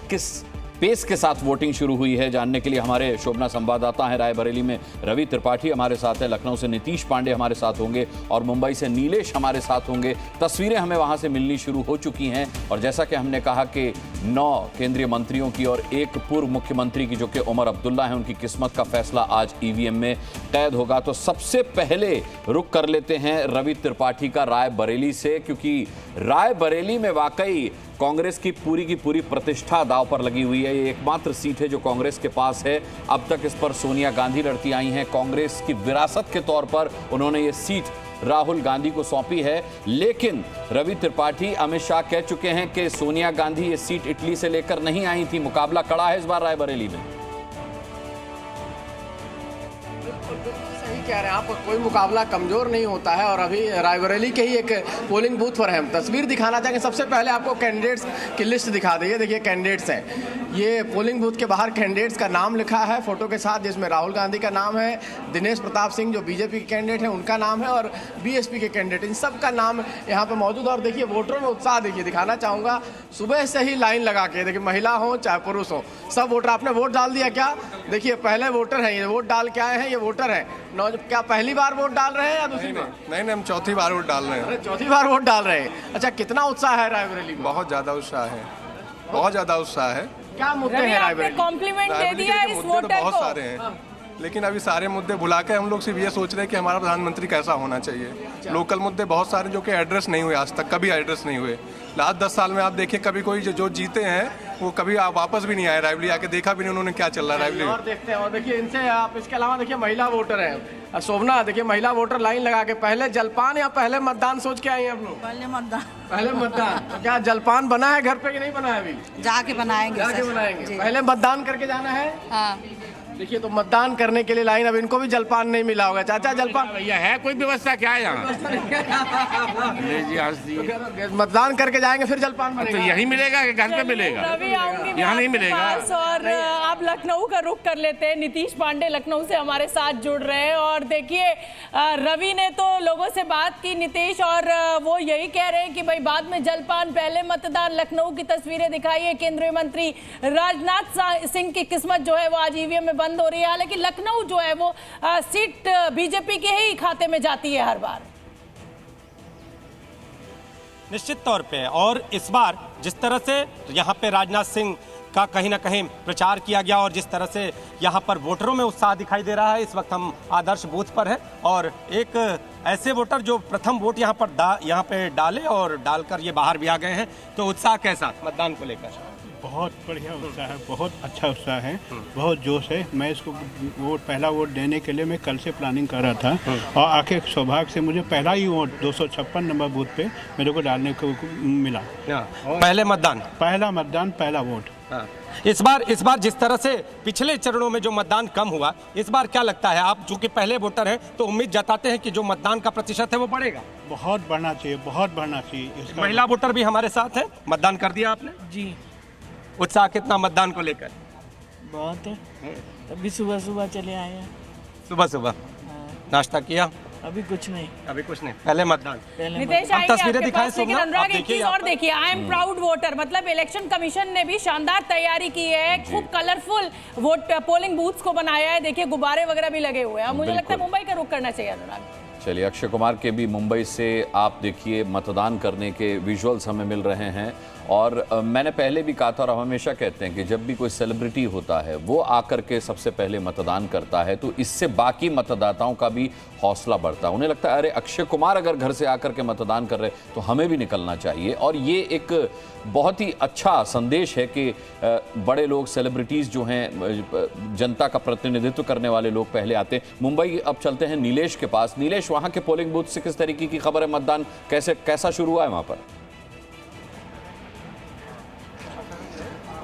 किस पेस के साथ वोटिंग शुरू हुई है, जानने के लिए हमारे शोभना संवाददाता हैं रायबरेली में रवि त्रिपाठी हमारे साथ है, लखनऊ से नीतीश पांडे हमारे साथ होंगे और मुंबई से नीलेश हमारे साथ होंगे। तस्वीरें हमें वहां से मिलनी शुरू हो चुकी हैं और जैसा कि हमने कहा कि 9 केंद्रीय मंत्रियों की और एक पूर्व मुख्यमंत्री की जो कि उमर अब्दुल्ला है, उनकी किस्मत का फैसला आज ईवीएम में कैद होगा। तो सबसे पहले रुख कर लेते हैं रवि त्रिपाठी का रायबरेली से, क्योंकि रायबरेली में वाकई कांग्रेस की पूरी प्रतिष्ठा दांव पर लगी हुई है। ये एकमात्र सीट है जो कांग्रेस के पास है। अब तक इस पर सोनिया गांधी लड़ती आई हैं। कांग्रेस की विरासत के तौर पर उन्होंने ये सीट राहुल गांधी को सौंपी है, लेकिन रवि त्रिपाठी अमित शाह कह चुके हैं कि सोनिया गांधी ये सीट इटली से लेकर नहीं आई थी। मुकाबला कड़ा है इस बार रायबरेली में। सही कह रहे हैं आप, कोई मुकाबला कमजोर नहीं होता है। और अभी रायबरेली के ही एक पोलिंग बूथ पर हम तस्वीर दिखाना चाहेंगे। सबसे पहले आपको कैंडिडेट्स की लिस्ट दिखा देंगे। देखिए कैंडिडेट्स हैं, ये पोलिंग बूथ के बाहर कैंडिडेट्स का नाम लिखा है फोटो के साथ, जिसमें राहुल गांधी का नाम है, दिनेश प्रताप सिंह जो बीजेपी के कैंडिडेट हैं उनका नाम है और बीएसपी के कैंडिडेट, इन सब का नाम यहाँ पे मौजूद है। और देखिए वोटरों में उत्साह देखिए, दिखाना चाहूँगा सुबह से ही लाइन लगा के, देखिए महिला हो चाहे पुरुष हो, सब वोटर। आपने वोट डाल दिया क्या? देखिए पहले वोटर हैं, ये वोट डाल के आए हैं, ये वोटर हैं। क्या पहली बार वोट डाल रहे हैं या दूसरी बार? नहीं, हम चौथी बार वोट डाल रहे हैं। अरे चौथी बार वोट डाल रहे हैं। अच्छा, कितना उत्साह है रायबरेली में? बहुत ज्यादा उत्साह है, बहुत ज्यादा उत्साह है। क्या मुद्दे हैं रायबरेली? कॉम्प्लीमेंट दे दिया इस वोटर को। बहुत सारे हैं, लेकिन अभी सारे मुद्दे भुला के हम लोग सिर्फ ये सोच रहे हैं कि हमारा प्रधानमंत्री कैसा होना चाहिए। लोकल मुद्दे बहुत सारे जो कि एड्रेस नहीं हुए, आज तक कभी एड्रेस नहीं हुए। लास्ट 10 साल में आप देखिए कभी कोई जो जीते हैं वो कभी आप वापस भी नहीं आए रायबरेली, आके देखा भी नहीं उन्होंने क्या चल रहा है रायबरेली। और देखते हैं, और देखिए इनसे आप इसके अलावा देखिए महिला वोटर हैं। शोभना, देखिए महिला वोटर लाइन लगा के, पहले जलपान या पहले मतदान सोच के आई हैं आप लोग? पहले मतदान। पहले मतदान। तो क्या जलपान बना है घर पे कि नहीं बना है? अभी जाके बनाएंगे। जाके बनाएंगे। पहले मतदान करके जाना है। हाँ। देखिए तो मतदान करने के लिए लाइन, अब इनको भी जलपान नहीं मिला होगा। चाचा जलपान भैया है कोई व्यवस्था क्या है यहाँ? मतदान करके जाएंगे फिर जलपान बनेगा। तो यही मिलेगा कि घर पे मिलेगा? रवि आऊंगी यहाँ नहीं मिलेगा। और आप लखनऊ का रुख कर लेते हैं। नीतीश पांडे लखनऊ से हमारे साथ जुड़ रहे हैं और देखिए रवि ने तो लोगों से बात की नीतीश, और वो यही कह रहे हैं कि भाई बाद में जलपान पहले मतदान। लखनऊ की तस्वीरें दिखाई है, केंद्रीय मंत्री राजनाथ सिंह की किस्मत जो है वो आज ईवीएम में बंद हो रही है। हालांकि लखनऊ जो है वो सीट बीजेपी के ही खाते में जाती है हर बार। निश्चित तौर पे, और इस बार जिस तरह से यहाँ पे राजनाथ सिंह का कहीं ना कहीं प्रचार किया गया और जिस तरह से यहाँ पर वोटरों में उत्साह दिखाई दे रहा है, इस वक्त हम आदर्श बूथ पर हैं और एक ऐसे वोटर जो प्रथम वोट यहाँ पे डाले और डालकर ये बाहर भी आ गए हैं। तो उत्साह कैसा मतदान को लेकर? बहुत बढ़िया उत्साह है, बहुत अच्छा उत्साह है, बहुत जोश है। मैं इसको पहला वोट देने के लिए मैं कल से प्लानिंग कर रहा था और आखिर सौभाग्य से मुझे पहला ही वोट 256 नंबर बूथ पे मेरे को डालने को मिला। पहले मतदान, पहला मतदान, पहला वोट। इस बार जिस तरह से पिछले चरणों में जो मतदान कम हुआ, इस बार क्या लगता है? आप चूंकि पहले वोटर हैं तो उम्मीद जताते हैं कि जो मतदान का प्रतिशत है वो बढ़ेगा? बहुत बढ़ना चाहिए, बहुत बढ़ना चाहिए। महिला वोटर भी हमारे साथ है, मतदान कर दिया आपने? जी। उत्साह कितना मतदान को लेकर? बहुत है, अभी सुबह सुबह चले आए हैं। सुबह नाश्ता किया? अभी कुछ नहीं। पहले मतदान। नितेश आएंगे आपके पास, लेकिन अनुराग एक चीज और देखिए, आई एम प्राउड वोटर, मतलब इलेक्शन कमीशन ने भी शानदार तैयारी की है। खूब कलरफुल वोट पोलिंग बूथ्स को बनाया है। देखिए गुब्बारे वगैरह भी लगे हुए हैं। मुझे लगता है मुंबई का रुख करना चाहिए अनुराग। चलिए, अक्षय कुमार के भी मुंबई से आप देखिए मतदान करने के विजुअल्स हमें मिल रहे हैं। और मैंने पहले भी कहा था और हम हमेशा कहते हैं कि जब भी कोई सेलिब्रिटी होता है वो आकर के सबसे पहले मतदान करता है तो इससे बाकी मतदाताओं का भी हौसला बढ़ता है। उन्हें लगता है अरे अक्षय कुमार अगर घर से आकर के मतदान कर रहे तो हमें भी निकलना चाहिए। और ये एक बहुत ही अच्छा संदेश है कि बड़े लोग, सेलिब्रिटीज़ जो हैं, जनता का प्रतिनिधित्व करने वाले लोग पहले आते हैं। मुंबई अब चलते हैं नीलेश के पास। नीलेश, वहाँ के पोलिंग बूथ से किस तरीके की खबर है? मतदान कैसा शुरू हुआ है वहाँ पर?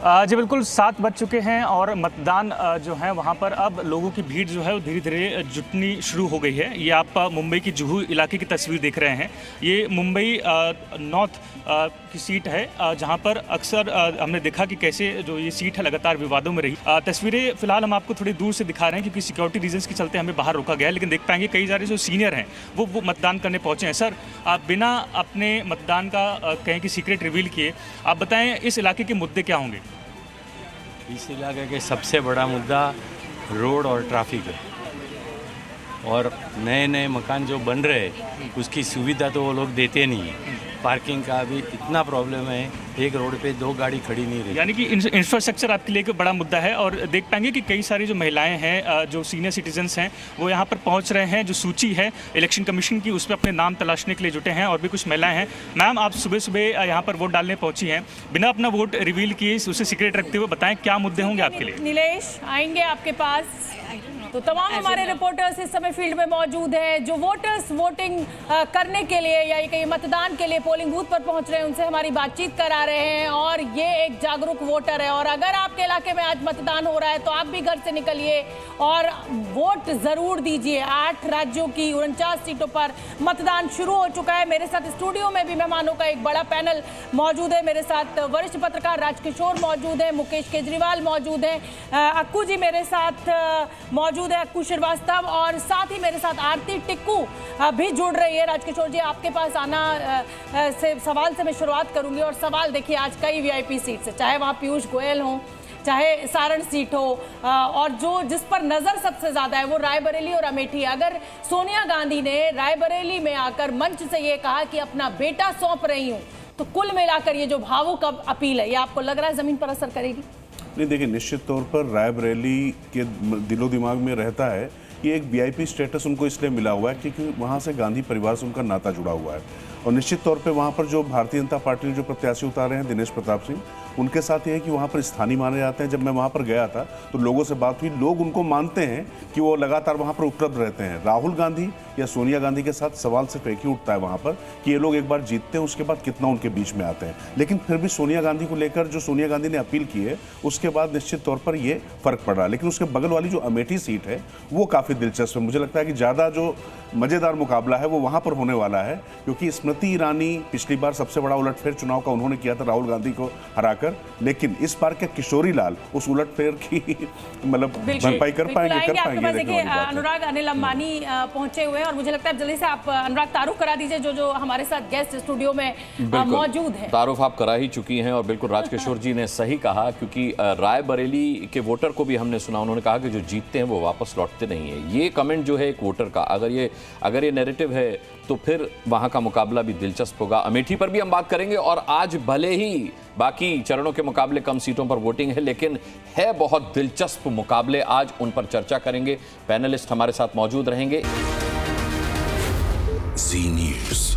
जी बिल्कुल, 7 बज चुके हैं और मतदान जो है वहाँ पर अब लोगों की भीड़ जो है वो धीरे धीरे जुटनी शुरू हो गई है। ये आप मुंबई की जुहू इलाके की तस्वीर देख रहे हैं। ये मुंबई नॉर्थ की सीट है जहाँ पर अक्सर हमने देखा कि कैसे जो ये सीट है लगातार विवादों में रही। तस्वीरें फिलहाल हम आपको थोड़ी दूर से दिखा रहे हैं क्योंकि सिक्योरिटी रीजंस के चलते हमें बाहर रोका गया है, लेकिन देख पाएंगे कई सारे जो सीनियर हैं वो मतदान करने पहुँचे हैं। सर, आप बिना अपने मतदान का कहें कि सीक्रेट रिवील किए आप बताएं इस इलाके के मुद्दे क्या होंगे? इस इलाके के सबसे बड़ा मुद्दा रोड और ट्रैफिक है, और नए नए मकान जो बन रहे हैं उसकी सुविधा तो वो लोग देते नहीं है। पार्किंग का भी इतना प्रॉब्लम है, एक रोड पे 2 गाड़ी खड़ी नहीं रही। यानी कि इंफ्रास्ट्रक्चर आपके लिए एक बड़ा मुद्दा है। और देख पाएंगे कि कई सारी जो महिलाएं हैं, जो सीनियर सिटीजन्स हैं, वो यहाँ पर पहुँच रहे हैं। जो सूची है इलेक्शन कमीशन की, उस पर अपने नाम तलाशने के लिए जुटे हैं। और भी कुछ महिलाएं हैं। मैम, आप सुबह सुबह यहाँ पर वोट डालने पहुँची हैं, बिना अपना वोट रिवील किए उसे सीक्रेट रखते हुए बताएं क्या मुद्दे होंगे आपके लिए। नीलेश आएंगे आपके पास। तो तमाम हमारे रिपोर्टर्स इस समय फील्ड में मौजूद हैं, जो वोटर्स वोटिंग करने के लिए या कहीं मतदान के लिए पोलिंग बूथ पर पहुंच रहे हैं, उनसे हमारी बातचीत करा रहे हैं। और ये एक जागरूक वोटर है, और अगर आपके इलाके में आज मतदान हो रहा है तो आप भी घर से निकलिए और वोट जरूर दीजिए। 8 राज्यों की 49 सीटों पर मतदान शुरू हो चुका है। मेरे साथ स्टूडियो में भी मेहमानों का एक बड़ा पैनल मौजूद है। मेरे साथ वरिष्ठ पत्रकार राजकिशोर मौजूद है, मुकेश केजरीवाल मौजूद है, अक्कू जी मेरे साथ मौजूद है, अक्कू श्रीवास्तव, और साथ ही मेरे साथ आरती टिक्कू भी जुड़ रही है। राजकिशोर जी, आपके पास आना से सवाल से मैं शुरुआत करूंगी। और सवाल देखिए, आज कई वीआईपी सीट से, चाहे वहाँ पीयूष गोयल हो, चाहे सारण सीट हो, और जिस पर नजर सबसे ज्यादा है वो रायबरेली और अमेठी। अगर सोनिया गांधी ने रायबरेली में आकर मंच से ये कहा कि अपना बेटा सौंप रही हूँ, तो कुल मिलाकर ये जो भावुक अपील है, ये आपको लग रहा है जमीन पर असर करेगी? नहीं, देखिए, निश्चित तौर पर रायबरेली के दिलो दिमाग में रहता है कि एक वीआईपी स्टेटस उनको इसलिए मिला हुआ है क्योंकि वहाँ से गांधी परिवार से उनका नाता जुड़ा हुआ है। और निश्चित तौर पे वहाँ पर जो भारतीय जनता पार्टी ने जो प्रत्याशी उतारे हैं दिनेश प्रताप सिंह, उनके साथ ये है कि वहाँ पर स्थानीय माने जाते हैं। जब मैं वहाँ पर गया था तो लोगों से बात हुई, लोग उनको मानते हैं कि वो लगातार वहाँ पर उपलब्ध रहते हैं। राहुल गांधी या सोनिया गांधी के साथ सवाल सिर्फ एक ही उठता है वहाँ पर कि ये लोग एक बार जीतते हैं, उसके बाद कितना उनके बीच में आते हैं। लेकिन फिर भी सोनिया गांधी को लेकर जो सोनिया गांधी ने अपील की है, उसके बाद निश्चित तौर पर ये फर्क पड़ रहा है। लेकिन उसके बगल वाली जो अमेठी सीट है वो काफ़ी दिलचस्प है। मुझे लगता है कि ज़्यादा जो मज़ेदार मुकाबला है वो वहाँ पर होने वाला है, क्योंकि स्मृति ईरानी पिछली बार सबसे बड़ा उलटफेर चुनाव का उन्होंने किया था राहुल गांधी को हराकर, लेकिन इस बार के किशोरी लाल उस उलटफेर की मतलब भरपाई कर पाएंगे। देखिए, अनुराग अनिल अंबानी पहुंचे हुए हैं, और मुझे लगता है जल्दी से आप अनुराग तारुफ करा दीजिए जो हमारे साथ गेस्ट स्टूडियो में मौजूद है। तारुफ आप करा ही चुकी हैं, और बिल्कुल राजकिशोर जी ने सही कहा, क्योंकि रायबरेली के वोटर को भी हमने सुना, उन्होंने कहा कि जो जीतते हैं वो वापस लौटते नहीं है। ये कमेंट जो है एक वोटर का, अगर ये नैरेटिव है तो फिर वहां का मुकाबला भी दिलचस्प होगा। अमेठी पर भी हम बात करेंगे, और आज भले ही बाकी चरणों के मुकाबले कम सीटों पर वोटिंग है, लेकिन है बहुत दिलचस्प मुकाबले आज, उन पर चर्चा करेंगे। पैनलिस्ट हमारे साथ मौजूद रहेंगे। जी न्यूज़।